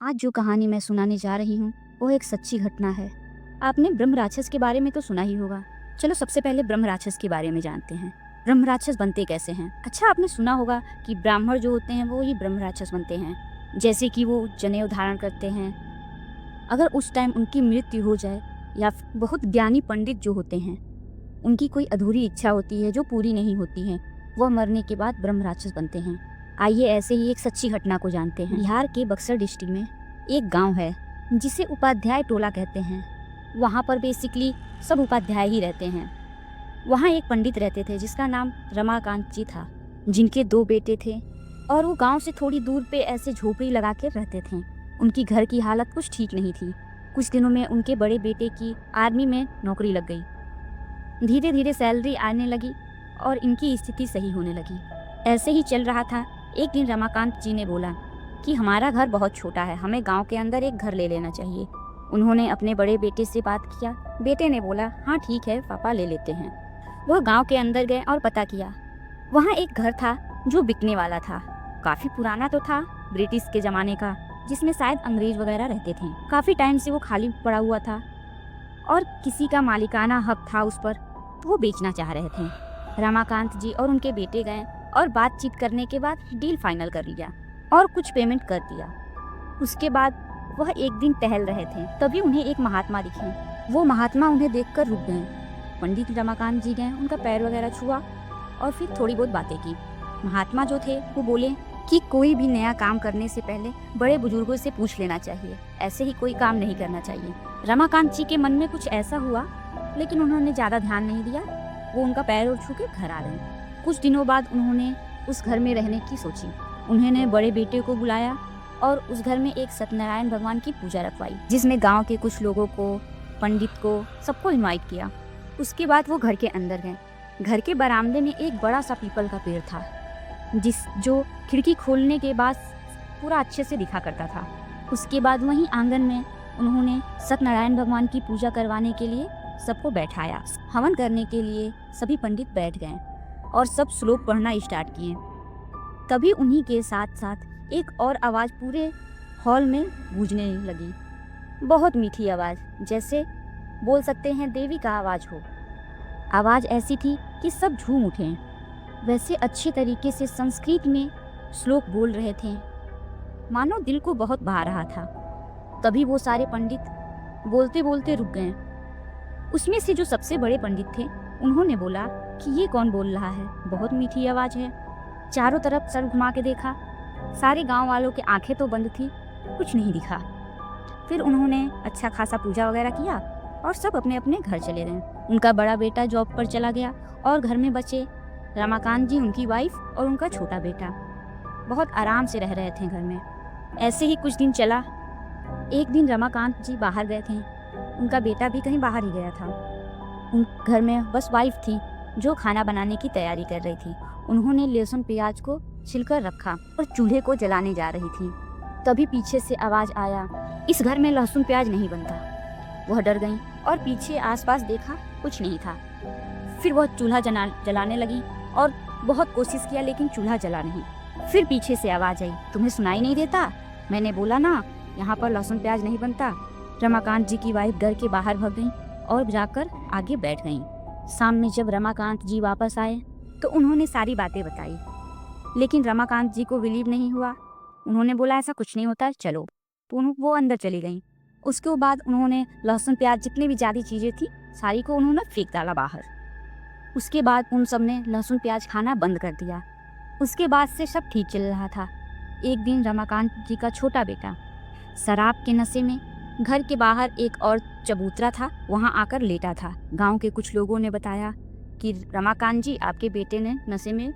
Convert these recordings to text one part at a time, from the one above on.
आज जो कहानी मैं सुनाने जा रही हूँ वो एक सच्ची घटना है। आपने ब्रह्म राक्षस के बारे में तो सुना ही होगा। चलो सबसे पहले ब्रह्म राक्षस के बारे में जानते हैं। ब्रह्म राक्षस बनते कैसे हैं? अच्छा, आपने सुना होगा कि ब्राह्मण जो होते हैं वो ही ब्रह्म राक्षस बनते हैं। जैसे कि वो जनेऊ धारण करते हैं। अगर उस टाइम उनकी मृत्यु हो जाए या फिर बहुत ज्ञानी पंडित जो होते हैं उनकी कोई अधूरी इच्छा होती है जो पूरी नहीं होती है, वह मरने के बाद ब्रह्म राक्षस बनते हैं। आइए ऐसे ही एक सच्ची घटना को जानते हैं। बिहार के बक्सर डिस्ट्रिक्ट में एक गांव है जिसे उपाध्याय टोला कहते हैं। वहाँ पर बेसिकली सब उपाध्याय ही रहते हैं। वहाँ एक पंडित रहते थे जिसका नाम रमाकांत जी था, जिनके 2 बेटे थे और वो गांव से थोड़ी दूर पे ऐसे झोपड़ी लगा के रहते थे। उनकी घर की हालत कुछ ठीक नहीं थी। कुछ दिनों में उनके बड़े बेटे की आर्मी में नौकरी लग गई। धीरे धीरे सैलरी आने लगी और इनकी स्थिति सही होने लगी। ऐसे ही चल रहा था। एक दिन रमाकांत जी ने बोला कि हमारा घर बहुत छोटा है, हमें गांव के अंदर एक घर ले लेना चाहिए। उन्होंने अपने बड़े बेटे से बात किया। बेटे ने बोला हाँ ठीक है पापा, ले लेते हैं। वह गांव के अंदर गए और पता किया। वहाँ एक घर था जो बिकने वाला था। काफ़ी पुराना तो था, ब्रिटिश के ज़माने का, जिसमें शायद अंग्रेज वगैरह रहते थे। काफ़ी टाइम से वो खाली पड़ा हुआ था और किसी का मालिकाना हक था उस पर, तो वो बेचना चाह रहे थे। रमाकांत जी और उनके बेटे गए और बातचीत करने के बाद डील फाइनल कर लिया और कुछ पेमेंट कर दिया। उसके बाद वह एक दिन टहल रहे थे, तभी उन्हें एक महात्मा दिखे। वो महात्मा उन्हें देखकर रुक गए। पंडित रमाकांत जी गए, उनका पैर वगैरह छुआ और फिर थोड़ी बहुत बातें की। महात्मा जो थे वो बोले कि कोई भी नया काम करने से पहले बड़े बुजुर्गों से पूछ लेना चाहिए, ऐसे ही कोई काम नहीं करना चाहिए। रमाकांत जी के मन में कुछ ऐसा हुआ, लेकिन उन्होंने ज़्यादा ध्यान नहीं दिया। वो उनका पैर और छू के घर आ गए। कुछ दिनों बाद उन्होंने उस घर में रहने की सोची। उन्होंने बड़े बेटे को बुलाया और उस घर में एक सत्यनारायण भगवान की पूजा रखवाई, जिसमें गांव के कुछ लोगों को, पंडित को, सबको इनवाइट किया। उसके बाद वो घर के अंदर गए। घर के बरामदे में एक बड़ा सा पीपल का पेड़ था, जो खिड़की खोलने के बाद पूरा अच्छे से दिखा करता था। उसके बाद वहीं आंगन में उन्होंने सत्यनारायण भगवान की पूजा करवाने के लिए सबको बैठाया। हवन करने के लिए सभी पंडित बैठ गए और सब श्लोक पढ़ना स्टार्ट किए। तभी उन्हीं के साथ साथ एक और आवाज़ पूरे हॉल में गूंजने लगी। बहुत मीठी आवाज़, जैसे बोल सकते हैं देवी का आवाज़ हो। आवाज़ ऐसी थी कि सब झूम उठे। वैसे अच्छे तरीके से संस्कृत में श्लोक बोल रहे थे, मानो दिल को बहुत भा रहा था। तभी वो सारे पंडित बोलते बोलते रुक गए। उसमें से जो सबसे बड़े पंडित थे उन्होंने बोला कि ये कौन बोल रहा है, बहुत मीठी आवाज़ है। चारों तरफ सर घुमा के देखा, सारे गांव वालों की आंखें तो बंद थी, कुछ नहीं दिखा। फिर उन्होंने अच्छा खासा पूजा वगैरह किया और सब अपने अपने घर चले गए। उनका बड़ा बेटा जॉब पर चला गया और घर में बचे रमाकांत जी, उनकी वाइफ और उनका छोटा बेटा। बहुत आराम से रह रहे थे घर में। ऐसे ही कुछ दिन चला। एक दिन रमाकांत जी बाहर गए थे, उनका बेटा भी कहीं बाहर ही गया था। उन घर में बस वाइफ थी जो खाना बनाने की तैयारी कर रही थी। उन्होंने लहसुन प्याज को छिलकर रखा और चूल्हे को जलाने जा रही थी। तभी पीछे से आवाज़ आया, इस घर में लहसुन प्याज नहीं बनता। वह डर गई और पीछे आसपास देखा, कुछ नहीं था। फिर वह चूल्हा जलाने लगी और बहुत कोशिश किया, लेकिन चूल्हा जला नहीं। फिर पीछे से आवाज़ आई, तुम्हें सुनाई नहीं देता? मैंने बोला ना यहाँ पर लहसुन प्याज नहीं बनता। रमाकांत जी की वाइफ घर के बाहर भाग गई और जाकर आगे बैठ गई। शाम में जब रमाकांत जी वापस आए तो उन्होंने सारी बातें बताई, लेकिन रमाकांत जी को बिलीव नहीं हुआ। उन्होंने बोला ऐसा कुछ नहीं होता, चलो। तो वो अंदर चली गई। उसके बाद उन्होंने लहसुन प्याज जितनी भी ज़्यादा चीज़ें थी सारी को उन्होंने फेंक डाला बाहर। उसके बाद उन सब ने लहसुन प्याज खाना बंद कर दिया। उसके बाद से सब ठीक चल रहा था। एक दिन रमाकांत जी का छोटा बेटा शराब के नशे में घर के बाहर एक और चबूतरा था, वहाँ आकर लेटा था। गांव के कुछ लोगों ने बताया कि रमाकांत जी, आपके बेटे ने नशे में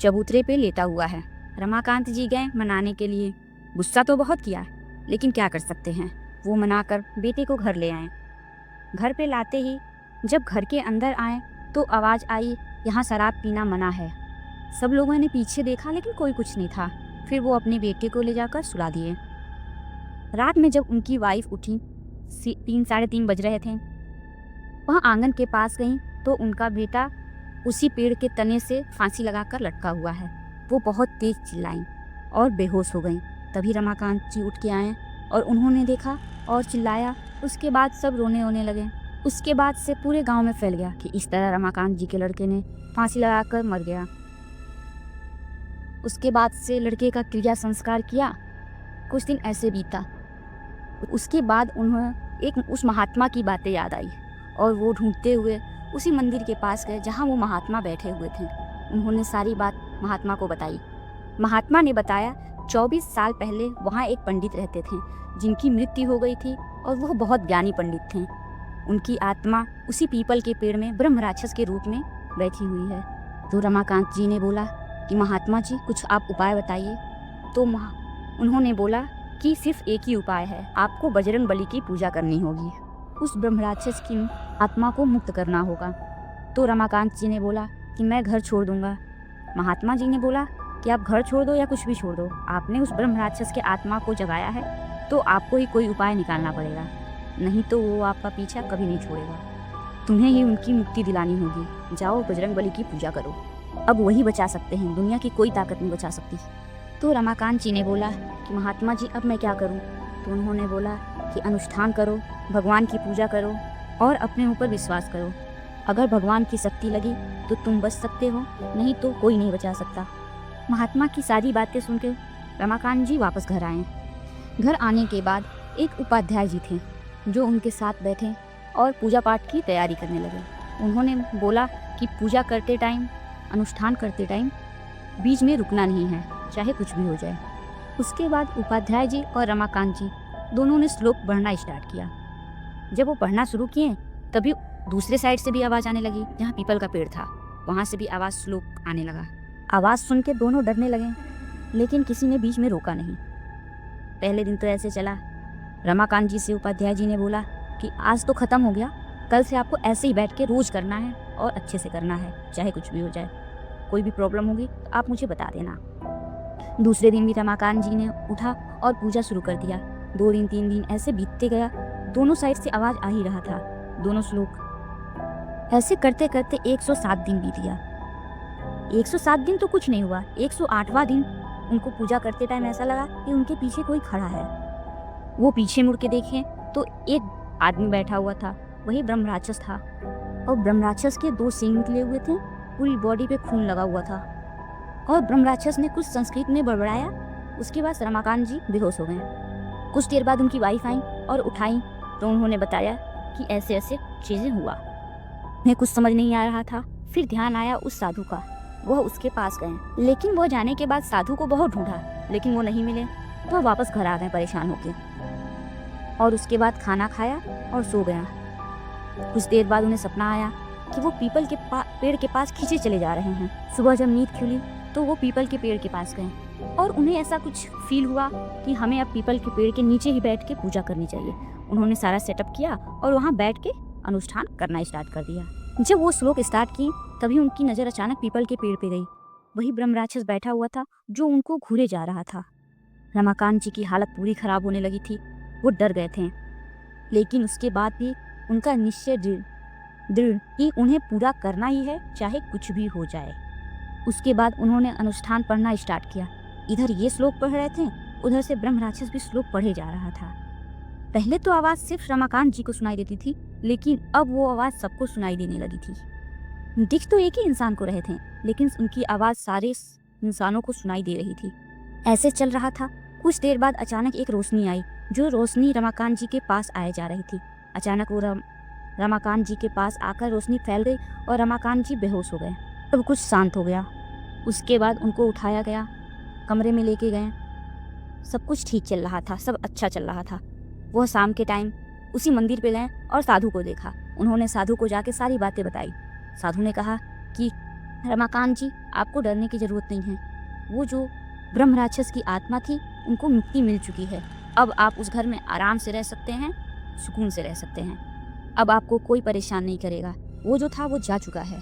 चबूतरे पे लेटा हुआ है। रमाकांत जी गए मनाने के लिए। गुस्सा तो बहुत किया, लेकिन क्या कर सकते हैं। वो मनाकर बेटे को घर ले आए। घर पे लाते ही जब घर के अंदर आए तो आवाज़ आई, यहाँ शराब पीना मना है। सब लोगों ने पीछे देखा, लेकिन कोई कुछ नहीं था। फिर वो अपने बेटे को ले जाकर सुला दिए। रात में जब उनकी वाइफ उठी, 3 साढ़े 3 बज रहे थे, वहाँ आंगन के पास गई तो उनका बेटा उसी पेड़ के तने से फांसी लगाकर लटका हुआ है। वो बहुत तेज चिल्लाई और बेहोश हो गई। तभी रमाकांत जी उठ के आए और उन्होंने देखा और चिल्लाया। उसके बाद सब रोने लगे। उसके बाद से पूरे गांव में फैल गया कि इस तरह रमाकांत जी के लड़के ने फांसी लगाकर मर गया। उसके बाद से लड़के का क्रिया संस्कार किया। कुछ दिन ऐसे बीता। उसके बाद उन्हें एक उस महात्मा की बातें याद आई और वो ढूंढते हुए उसी मंदिर के पास गए जहाँ वो महात्मा बैठे हुए थे। उन्होंने सारी बात महात्मा को बताई। महात्मा ने बताया 24 साल पहले वहाँ एक पंडित रहते थे जिनकी मृत्यु हो गई थी और वह बहुत ज्ञानी पंडित थे। उनकी आत्मा उसी पीपल के पेड़ में ब्रह्म राक्षस के रूप में बैठी हुई है। तो रमाकांत जी ने बोला कि महात्मा जी कुछ आप उपाय बताइए। तो उन्होंने बोला कि सिर्फ एक ही उपाय है, आपको बजरंग बली की पूजा करनी होगी। उस ब्रह्म राक्षस की आत्मा को मुक्त करना होगा। तो रमाकांत जी ने बोला कि मैं घर छोड़ दूंगा। महात्मा जी ने बोला कि आप घर छोड़ दो या कुछ भी छोड़ दो, आपने उस ब्रह्म राक्षस के आत्मा को जगाया है तो आपको ही कोई उपाय निकालना पड़ेगा, नहीं तो वो आपका पीछा कभी नहीं छोड़ेगा। तुम्हें ही उनकी मुक्ति दिलानी होगी। जाओ बजरंग बली की पूजा करो, अब वही बचा सकते हैं, दुनिया की कोई ताकत नहीं बचा सकती। तो रमाकांत जी ने बोला कि महात्मा जी अब मैं क्या करूं? तो उन्होंने बोला कि अनुष्ठान करो, भगवान की पूजा करो और अपने ऊपर विश्वास करो। अगर भगवान की शक्ति लगी तो तुम बच सकते हो, नहीं तो कोई नहीं बचा सकता। महात्मा की सारी बातें सुनकर रमाकांत जी वापस घर आए। घर आने के बाद एक उपाध्याय जी थे जो उनके साथ बैठे और पूजा पाठ की तैयारी करने लगे। उन्होंने बोला कि पूजा करते टाइम, अनुष्ठान करते टाइम बीच में रुकना नहीं है, चाहे कुछ भी हो जाए। उसके बाद उपाध्याय जी और रमाकांत जी दोनों ने श्लोक पढ़ना स्टार्ट किया। जब वो पढ़ना शुरू किए तभी दूसरे साइड से भी आवाज़ आने लगी, जहाँ पीपल का पेड़ था वहाँ से भी आवाज़ श्लोक आने लगा। आवाज़ सुन के दोनों डरने लगे, लेकिन किसी ने बीच में रोका नहीं। पहले दिन तो ऐसे चला। रमाकांत जी से उपाध्याय जी ने बोला कि आज तो ख़त्म हो गया, कल से आपको ऐसे ही बैठ के रोज़ करना है और अच्छे से करना है, चाहे कुछ भी हो जाए। कोई भी प्रॉब्लम होगी तो आप मुझे बता देना। दूसरे दिन भी रमाकांत जी ने उठा और पूजा शुरू कर दिया। 2 दिन 3 दिन ऐसे बीतते गया, दोनों साइड से आवाज़ आ ही रहा था, दोनों श्लोक। ऐसे करते करते 107 दिन बीत गया। 107 दिन तो कुछ नहीं हुआ। 108वां दिन उनको पूजा करते टाइम ऐसा लगा कि उनके पीछे कोई खड़ा है। वो पीछे मुड़ के देखें तो एक आदमी बैठा हुआ था, वही ब्रह्म राक्षस था। और ब्रह्म राक्षस के 2 सींग निकले हुए थे, पूरी बॉडी पे खून लगा हुआ था। और ब्रह्म राक्षस ने कुछ संस्कृत में बड़बड़ाया। उसके बाद रमाकांत जी बेहोश हो गए। कुछ देर बाद उनकी वाइफ आई और उठाई तो उन्होंने बताया कि ऐसे ऐसे चीज़ें हुआ। उन्हें कुछ समझ नहीं आ रहा था। फिर ध्यान आया उस साधु का, वह उसके पास गए, लेकिन वह जाने के बाद साधु को बहुत ढूंढा लेकिन वो नहीं मिले। तो वापस घर आ गए परेशान होकर। और उसके बाद खाना खाया और सो गया। कुछ देर बाद उन्हें सपना आया कि वो पीपल के पेड़ के पास खींचे चले जा रहे हैं। सुबह जब नींद खुली तो वो पीपल के पेड़ के पास गए और उन्हें ऐसा कुछ फील हुआ कि हमें अब पीपल के पेड़ के नीचे ही बैठ के पूजा करनी चाहिए। उन्होंने सारा सेटअप किया और वहाँ बैठ के अनुष्ठान करना स्टार्ट कर दिया। जब वो श्लोक स्टार्ट की तभी उनकी नज़र अचानक पीपल के पेड़ पे गई। वही ब्रह्म राक्षस बैठा हुआ था जो उनको घूरे जा रहा था। रमाकांत जी की हालत पूरी खराब होने लगी थी। वो डर गए थे, लेकिन उसके बाद भी उनका निश्चय दृढ़ कि उन्हें पूरा करना ही है, चाहे कुछ भी हो जाए। उसके बाद उन्होंने अनुष्ठान पढ़ना स्टार्ट किया। इधर ये श्लोक पढ़ रहे थे, उधर से ब्रह्म राक्षस भी श्लोक पढ़े जा रहा था। पहले तो आवाज़ सिर्फ रमाकांत जी को सुनाई देती थी, लेकिन अब वो आवाज़ सबको सुनाई देने लगी थी। दिख तो एक ही इंसान को रहे थे, लेकिन उनकी आवाज़ सारे इंसानों को सुनाई दे रही थी। ऐसे चल रहा था। कुछ देर बाद अचानक एक रोशनी आई, जो रोशनी रमाकांत जी के पास आए जा रही थी। अचानक वो रमाकांत जी के पास आकर रोशनी फैल गई और रमाकांत जी बेहोश हो गए। अब कुछ शांत हो गया। उसके बाद उनको उठाया गया, कमरे में लेके गए। सब कुछ ठीक चल रहा था, सब अच्छा चल रहा था। वह शाम के टाइम उसी मंदिर पे गए और साधु को देखा। उन्होंने साधु को जाके सारी बातें बताई। साधु ने कहा कि रमाकांत जी, आपको डरने की ज़रूरत नहीं है। वो जो ब्रह्म राक्षस की आत्मा थी, उनको मुक्ति मिल चुकी है। अब आप उस घर में आराम से रह सकते हैं, सुकून से रह सकते हैं। अब आपको कोई परेशान नहीं करेगा। वो जो था वो जा चुका है।